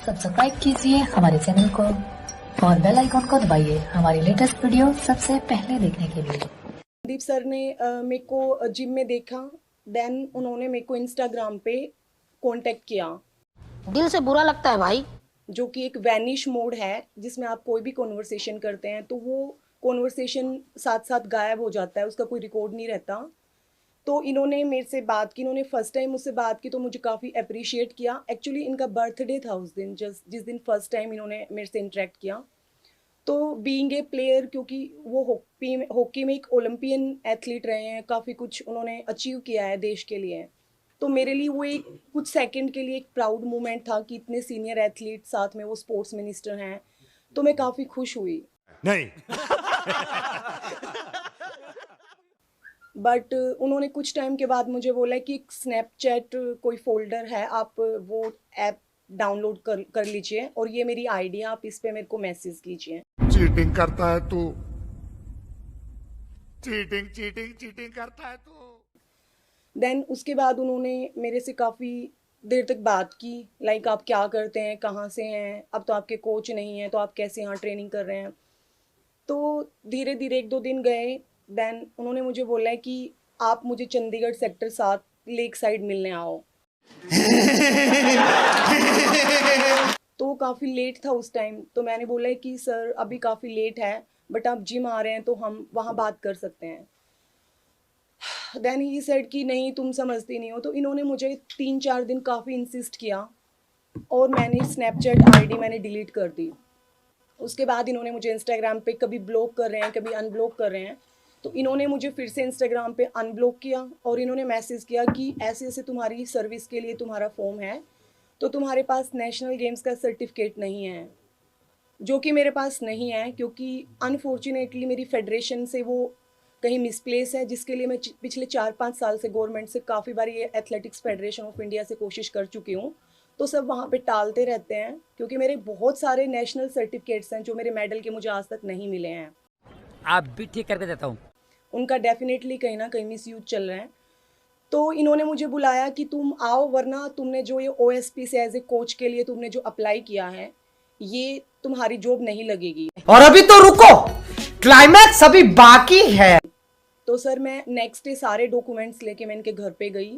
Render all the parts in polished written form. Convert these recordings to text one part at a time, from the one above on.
Subscribe कीजिए हमारे channel को और बेल आइकॉन को दबाइए हमारी लेटेस्ट वीडियो सबसे पहले देखने के लिए। संदीप सर ने मेरे को जिम में देखा, देन उन्होंने मेरे को इंस्टाग्राम पे कांटेक्ट किया। दिल से बुरा लगता है भाई। जो कि एक वैनिश मोड है जिसमें आप कोई भी कॉन्वर्सेशन करते हैं तो वो कॉन्वर्सेशन साथ साथ गायब हो जाता है, उसका कोई रिकॉर्ड नहीं रहता। तो इन्होंने मेरे से बात की, इन्होंने फर्स्ट टाइम मुझसे बात की तो मुझे काफ़ी अप्रिशिएट किया। एक्चुअली इनका बर्थडे था उस दिन, जिस दिन फर्स्ट टाइम इन्होंने मेरे से इंटरेक्ट किया। तो बीइंग ए प्लेयर, क्योंकि वो हॉकी में एक ओलंपियन एथलीट रहे हैं, काफ़ी कुछ उन्होंने अचीव किया है देश के लिए, तो मेरे लिए वो एक कुछ सेकंड के लिए एक प्राउड मोमेंट था कि इतने सीनियर एथलीट साथ में वो स्पोर्ट्स मिनिस्टर हैं, तो मैं काफ़ी खुश हुई। नहीं बट उन्होंने कुछ टाइम के बाद मुझे बोला कि एक स्नैपचैट कोई फोल्डर है, आप वो ऐप डाउनलोड कर लीजिए और ये मेरी आईडी है, आप इस पे मेरे को मैसेज कीजिए। चीटिंग करता है तू, चीटिंग करता है तू। देन उसके बाद उन्होंने मेरे से काफ़ी देर तक बात की, लाइक आप क्या करते हैं, कहाँ से हैं, अब तो आपके कोच नहीं हैं तो आप कैसे यहाँ ट्रेनिंग कर रहे हैं। तो धीरे धीरे 1-2 दिन गए, देन उन्होंने मुझे बोला है कि आप मुझे चंडीगढ़ सेक्टर 7 लेक साइड मिलने आओ। तो काफ़ी लेट था उस टाइम, तो मैंने बोला है कि सर अभी काफ़ी लेट है, बट आप जिम आ रहे हैं तो हम वहाँ बात कर सकते हैं। देन ही सेड कि नहीं तुम समझती नहीं हो। तो इन्होंने मुझे 3-4 दिन काफ़ी इंसिस्ट किया और मैंने स्नैपचैट आईडी मैंने डिलीट कर दी। उसके बाद इन्होंने मुझे इंस्टाग्राम पे कभी ब्लॉक कर रहे हैं, कभी अनब्लॉक कर रहे हैं। तो इन्होंने मुझे फिर से इंस्टाग्राम पे अनब्लॉक किया और इन्होंने मैसेज किया कि ऐसे ऐसे तुम्हारी सर्विस के लिए तुम्हारा फॉर्म है, तो तुम्हारे पास नेशनल गेम्स का सर्टिफिकेट नहीं है, जो कि मेरे पास नहीं है, क्योंकि अनफॉर्चुनेटली मेरी फेडरेशन से वो कहीं मिसप्लेस है, जिसके लिए मैं पिछले 4-5 साल से गवर्नमेंट से काफ़ी बार ये एथलेटिक्स फेडरेशन ऑफ इंडिया से कोशिश कर चुकी हूँ, तो सब वहाँ पे टालते रहते हैं, क्योंकि मेरे बहुत सारे नेशनल सर्टिफिकेट्स हैं जो मेरे मेडल के मुझे आज तक नहीं मिले हैं। आप भी ठीक करके देता हूँ। उनका डेफिनेटली कहीं ना कहीं मिसयूज चल रहा है। तो इन्होंने मुझे बुलाया कि तुम आओ, वरना तुमने जो ये ओएसपी से एज ए कोच के लिए तुमने जो अप्लाई किया है, ये तुम्हारी जॉब नहीं लगेगी। और अभी तो रुको, क्लाइमैक्स अभी बाकी है। तो सर मैं नेक्स्ट डे सारे डॉक्यूमेंट्स लेके मैं इनके घर पे गई,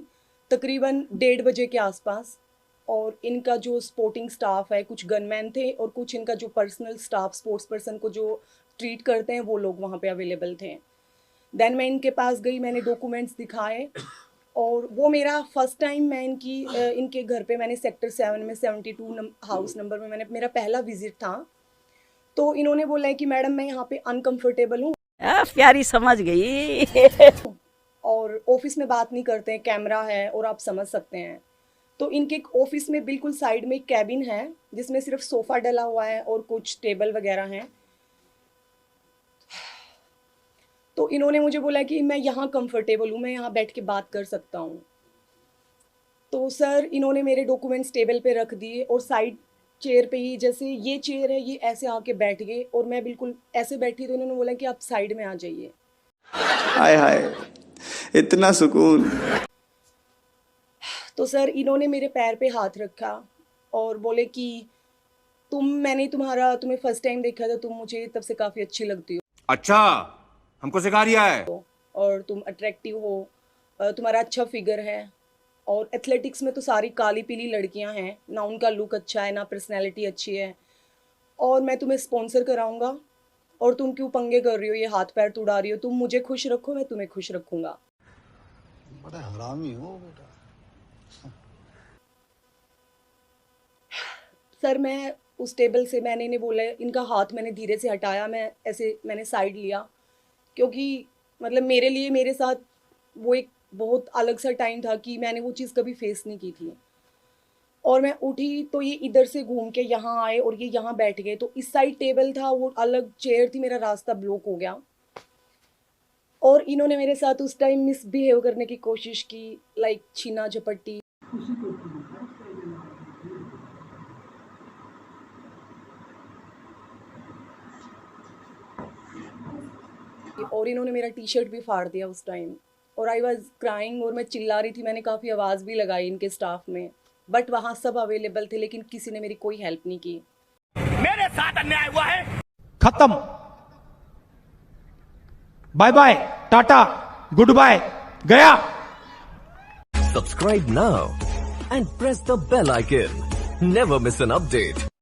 तकरीबन 1:30 बजे के आसपास। और इनका जो स्पोर्टिंग स्टाफ है, कुछ गनमैन थे और कुछ इनका जो पर्सनल स्टाफ, स्पोर्ट्स पर्सन को जो ट्रीट करते हैं, वो लोग वहाँ पे अवेलेबल थे। देन मैं इनके पास गई, मैंने डॉक्यूमेंट्स दिखाए और वो मेरा फर्स्ट टाइम मैं इनके घर पे मैंने सेक्टर 7 में 72 हाउस नंबर में मैंने मेरा पहला विजिट था। तो इन्होंने बोला है कि मैडम मैं यहाँ पे अनकंफर्टेबल हूँ, प्यारी समझ गई। और ऑफिस में बात नहीं करते हैं, कैमरा है और आप समझ सकते हैं। तो इनके ऑफिस में बिल्कुल साइड में एक कैबिन है जिसमें सिर्फ सोफ़ा डला हुआ है और कुछ टेबल वगैरह हैं। तो इन्होंने मुझे बोला कि मैं यहाँ कंफर्टेबल हूँ, मैं यहाँ बैठ के बात कर सकता हूँ। तो सर इन्होंने मेरे डॉक्यूमेंट्स टेबल पे रख दिए और साइड चेयर पे ही, जैसे ये चेयर है, ये ऐसे आके बैठ गए और मैं बिल्कुल ऐसे बैठी, तो इन्होंने बोला कि आप साइड में आ जाइए। हाय हाय, इतना सुकून। तो सर इन्होंने मेरे पैर पे हाथ रखा और बोले कि मैंने तुम्हें फर्स्ट टाइम देखा था, तुम मुझे तब से काफ़ी अच्छी लगती हो। अच्छा, हमको सिखा रिया है। और तुम अट्रैक्टिव हो, तुम्हारा अच्छा फिगर है, और एथलेटिक्स में तो सारी काली पीली लड़कियां हैं ना, उनका लुक अच्छा है ना पर्सनैलिटी अच्छी है, और मैं तुम्हें स्पॉन्सर कराऊंगा और तुम क्यों पंगे कर रही हो, ये हाथ पैर तुड़ा रही हो, तुम मुझे खुश रखो, मैं तुम्हें खुश रखूंगा। बड़ा हरामी हो बेटा। सर मैं उस टेबल से मैंने इन्हें बोला, इनका हाथ मैंने धीरे से हटाया, मैंने साइड लिया, क्योंकि मतलब मेरे लिए मेरे साथ वो एक बहुत अलग सा टाइम था कि मैंने वो चीज़ कभी फेस नहीं की थी। और मैं उठी तो ये इधर से घूम के यहाँ आए और ये यहाँ बैठ गए, तो इस साइड टेबल था, वो अलग चेयर थी, मेरा रास्ता ब्लॉक हो गया। और इन्होंने मेरे साथ उस टाइम मिसबिहेव करने की कोशिश की, लाइक छीना झपट्टी। और इन्होंने मेरा टी शर्ट भी फाड़ दिया उस टाइम, और आई वॉज क्राइंग और मैं चिल्ला रही थी, मैंने काफ़ी आवाज़ भी लगाई इनके स्टाफ में। बट वहाँ सब अवेलेबल थे, लेकिन किसी ने मेरी कोई हेल्प नहीं की। मेरे साथ अन्याय हुआ है। खत्म, bye bye, tata, good bye, गया। Subscribe now and press the bell icon. Never miss an update.